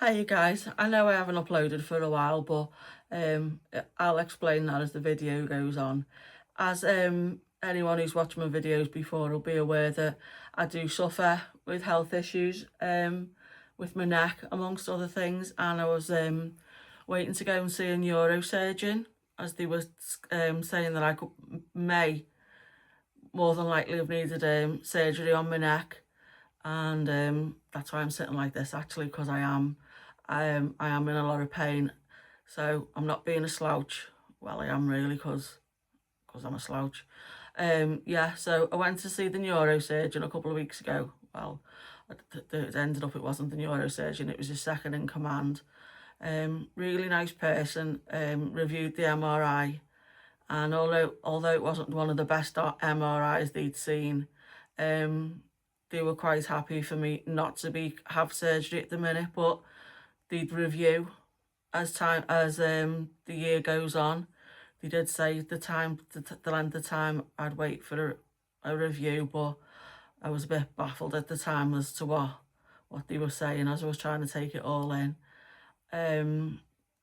Hi you guys, I know I haven't uploaded for a while, but I'll explain that as the video goes on. As anyone who's watched my videos before will be aware that I do suffer with health issues with my neck amongst other things, and I was waiting to go and see a neurosurgeon as they were saying that I may more than likely have needed surgery on my neck, and that's why I'm sitting like this actually, because I am in a lot of pain. So I'm not being a slouch. Well, I am really, because I'm a slouch. Yeah, so I went to see the neurosurgeon a couple of weeks ago. Well, it ended up it wasn't the neurosurgeon, it was his second in command. Really nice person. Reviewed the MRI, and although it wasn't one of the best MRIs they'd seen, they were quite happy for me not to have surgery at the minute, but they'd review as the year goes on. They did say the length of time I'd wait for a review, but I was a bit baffled at the time as to what they were saying as I was trying to take it all in.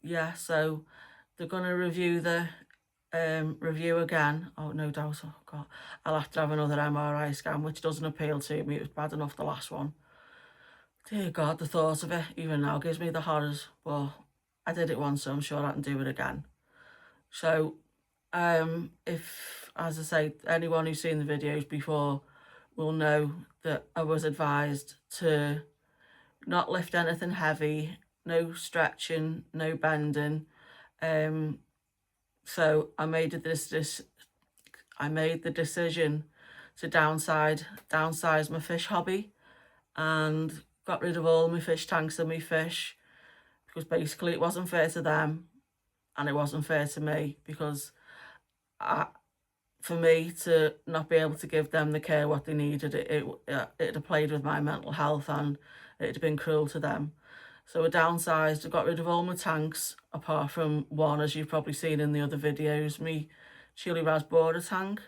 Yeah, so they're gonna review again. Oh, no doubt. Oh God, I'll have to have another MRI scan, which doesn't appeal to me. It was bad enough the last one. Dear God, the thought of it even now gives me the horrors. But I did it once, so I'm sure I can do it again. So, if, as I say, anyone who's seen the videos before will know that I was advised to not lift anything heavy, no stretching, no bending. So I made the decision to downsize my fish hobby, and got rid of all my fish tanks and my fish, because basically it wasn't fair to them and it wasn't fair to me, because for me to not be able to give them the care what they needed, it had played with my mental health, and it had been cruel to them. So I downsized, I got rid of all my tanks, apart from one, as you've probably seen in the other videos, me Chili Raz Border tank.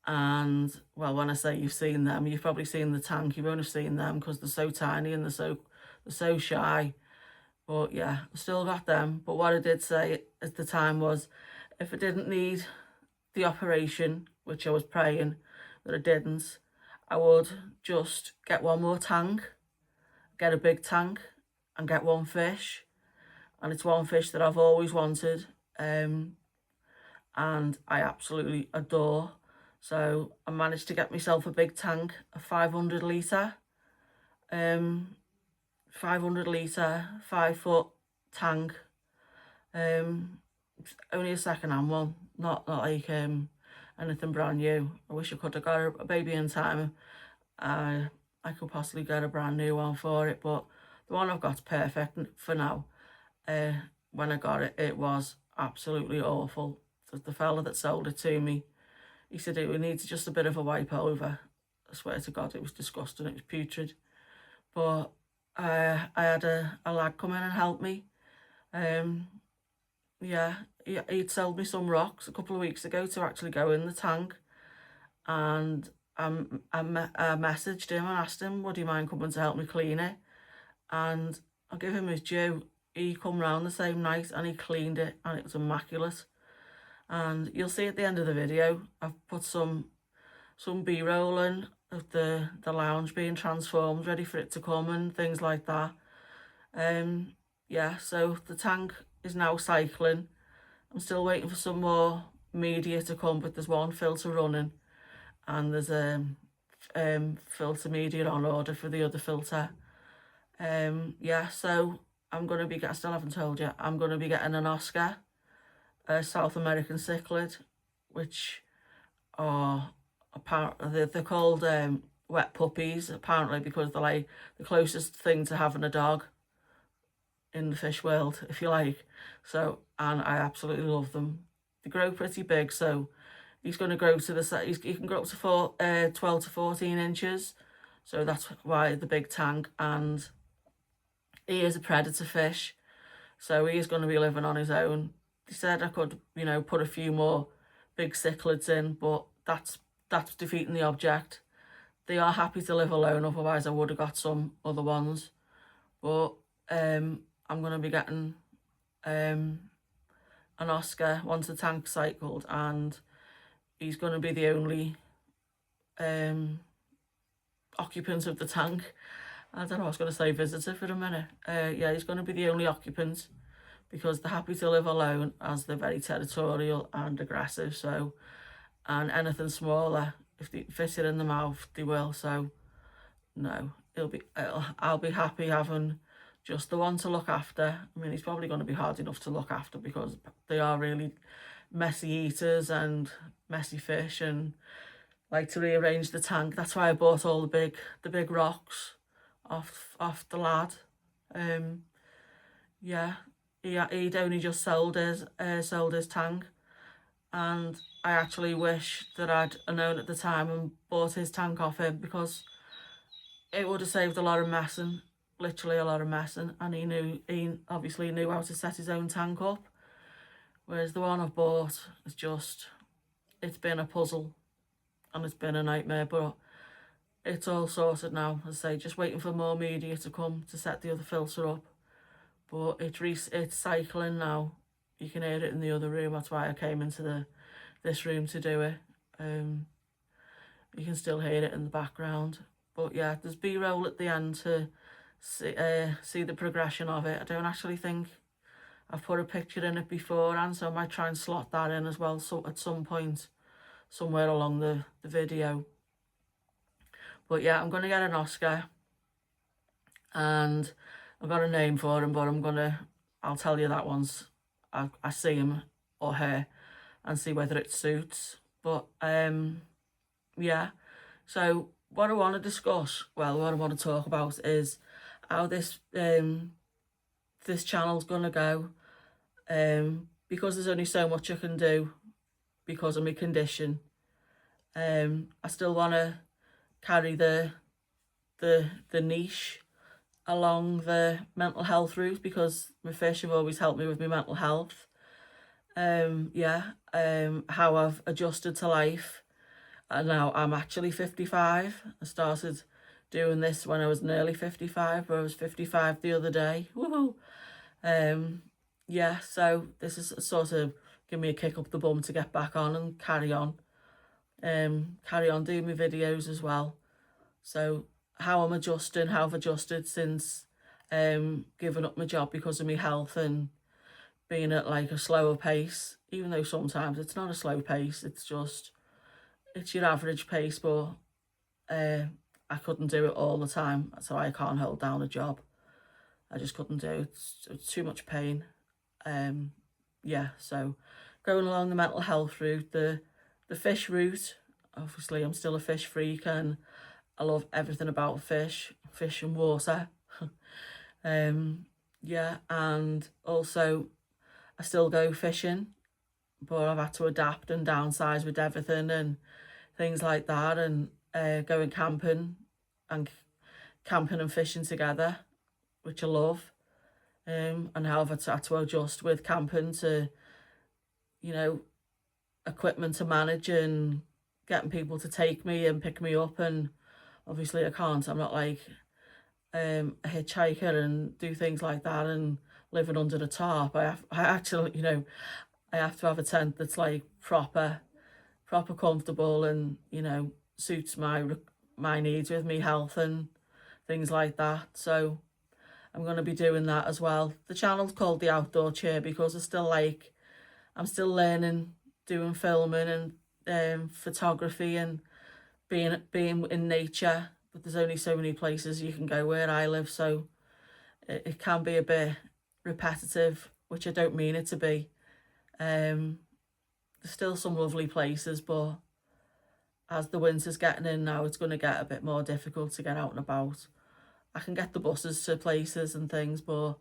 And, well, when I say you've seen them, you've probably seen the tank, you won't have seen them because they're so tiny and they're so shy. But yeah, I still got them. But what I did say at the time was, if I didn't need the operation, which I was praying that I didn't, I would just get one more tank, get a big tank, and get one fish. And it's one fish that I've always wanted, and I absolutely adore. So I managed to get myself a big tank, a 500 litre, 500 litre, 5 foot tank. It's only a second hand one, not like anything brand new. I wish I could have got a baby in time. I could possibly get a brand new one for it, but the one I've got's perfect for now. When I got it, it was absolutely awful. The fella that sold it to me, he said it needs just a bit of a wipe over. I swear to God, it was disgusting. It was putrid. But I had a lad come in and help me. Um, yeah, he'd sold me some rocks a couple of weeks ago to actually go in the tank. And I messaged him and asked him, would you mind coming to help me clean it? And I'll give him his due. He come round the same night and he cleaned it, and it was immaculate. And you'll see at the end of the video, I've put some B-roll in of the lounge being transformed, ready for it to come and things like that. Yeah, so the tank is now cycling. I'm still waiting for some more media to come, but there's one filter running, and there's a filter media on order for the other filter. Yeah, so I still haven't told you, I'm going to be getting an Oscar, a South American cichlid, which are apparently they're called wet puppies, apparently, because they're like the closest thing to having a dog in the fish world, if you like. So, and I absolutely love them. They grow pretty big, so he's going to grow to he can grow up to 12 to 14 inches. So that's why the big tank, and he is a predator fish, so he is going to be living on his own. They said I could, put a few more big cichlids in, but that's defeating the object. They are happy to live alone, otherwise I would have got some other ones. But I'm going to be getting an Oscar once the tank's cycled, and he's going to be the only occupant of the tank. I don't know, I was going to say visitor for a minute. Yeah, he's going to be the only occupant because they're happy to live alone, as they're very territorial and aggressive. So, and anything smaller, if they fit it in the mouth, they will. So, no, I'll be happy having just the one to look after. I mean, he's probably going to be hard enough to look after because they are really messy eaters and messy fish, and like to rearrange the tank. That's why I bought all the big rocks off the lad. Yeah, he'd only just sold his tank, and I actually wish that I'd known at the time and bought his tank off him, because it would have saved a lot of messing, literally a lot of messing, and he obviously knew how to set his own tank up, whereas the one I've bought is just, it's been a puzzle and it's been a nightmare, but it's all sorted now. As I say, just waiting for more media to come to set the other filter up, but it's cycling now. You can hear it in the other room. That's why I came into this room to do it. You can still hear it in the background, but yeah, there's B-roll at the end to see the progression of it. I don't actually think I've put a picture in it beforehand, so I might try and slot that in as well, so at some point somewhere along the video. But yeah, I'm going to get an Oscar, and I've got a name for him, but I'll tell you that once I see him or her and see whether it suits. But yeah, so what I want to talk about is how this channel's gonna go, because there's only so much I can do because of my condition. I still want to carry the niche along the mental health route, because my fish have always helped me with my mental health. How I've adjusted to life, and now I'm actually 55. I started doing this when I was nearly 55, but I was 55 the other day. Woohoo! Yeah, so this is sort of give me a kick up the bum to get back on and carry on doing my videos as well. So how I've adjusted since giving up my job because of my health and being at like a slower pace, even though sometimes it's not a slow pace, it's your average pace, but I couldn't do it all the time, so I can't hold down a job. I just couldn't do it. It's too much pain. Yeah, so going along the mental health route, the fish route, obviously I'm still a fish freak and I love everything about fish and water. Yeah, and also I still go fishing, but I've had to adapt and downsize with everything and things like that, and going camping and fishing together, which I love. And how I've had to adjust with camping to, equipment to manage and getting people to take me and pick me up, and obviously I'm not like a hitchhiker and do things like that and living under the tarp. I actually, I have to have a tent that's like proper comfortable and, suits my needs with me health and things like that. So I'm going to be doing that as well. The channel's called The Outdoor Chair because I'm still learning, doing filming and photography and being in nature, but there's only so many places you can go where I live, so it can be a bit repetitive, which I don't mean it to be. There's still some lovely places, but as the winter's getting in now, it's going to get a bit more difficult to get out and about. I can get the buses to places and things, but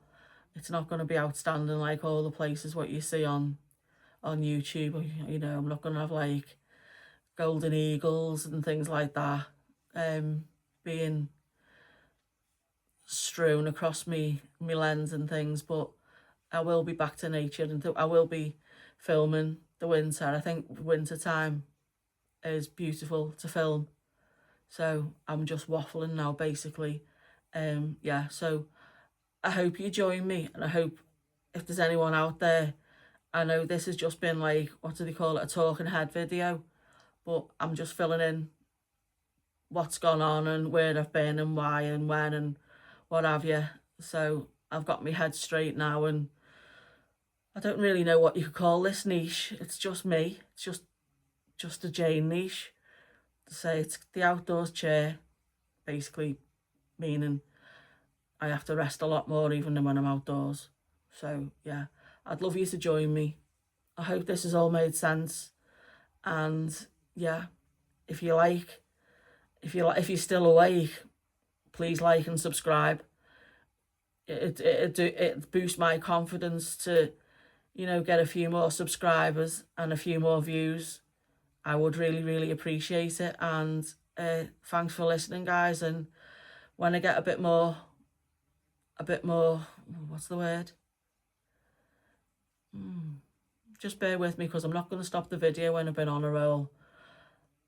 it's not going to be outstanding like all the places what you see on YouTube. I'm not going to have like golden eagles and things like that being strewn across me lens and things, but I will be back to nature and I will be filming the winter. I think winter time is beautiful to film, so I'm just waffling now basically. Yeah, so I hope you join me, and I hope if there's anyone out there, I know this has just been like, what do they call it, a talking head video, but I'm just filling in what's gone on and where I've been and why and when and what have you. So I've got my head straight now, and I don't really know what you could call this niche. It's just me. It's just a Jane niche. To say it's the outdoors chair, basically, meaning I have to rest a lot more even than when I'm outdoors. So yeah, I'd love you to join me. I hope this has all made sense. And yeah, if you're still awake, please like and subscribe. It boosts my confidence to, you know, get a few more subscribers and a few more views. I would really appreciate it. And thanks for listening, guys. And when I get a bit more, what's the word? Just bear with me, because I'm not going to stop the video when I've been on a roll.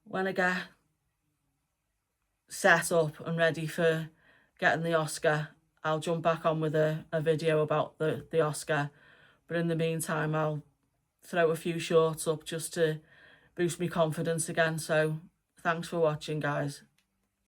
When I get set up and ready for getting the Oscar, I'll jump back on with a video about the Oscar. But in the meantime, I'll throw a few shorts up just to boost my confidence again. So thanks for watching, guys.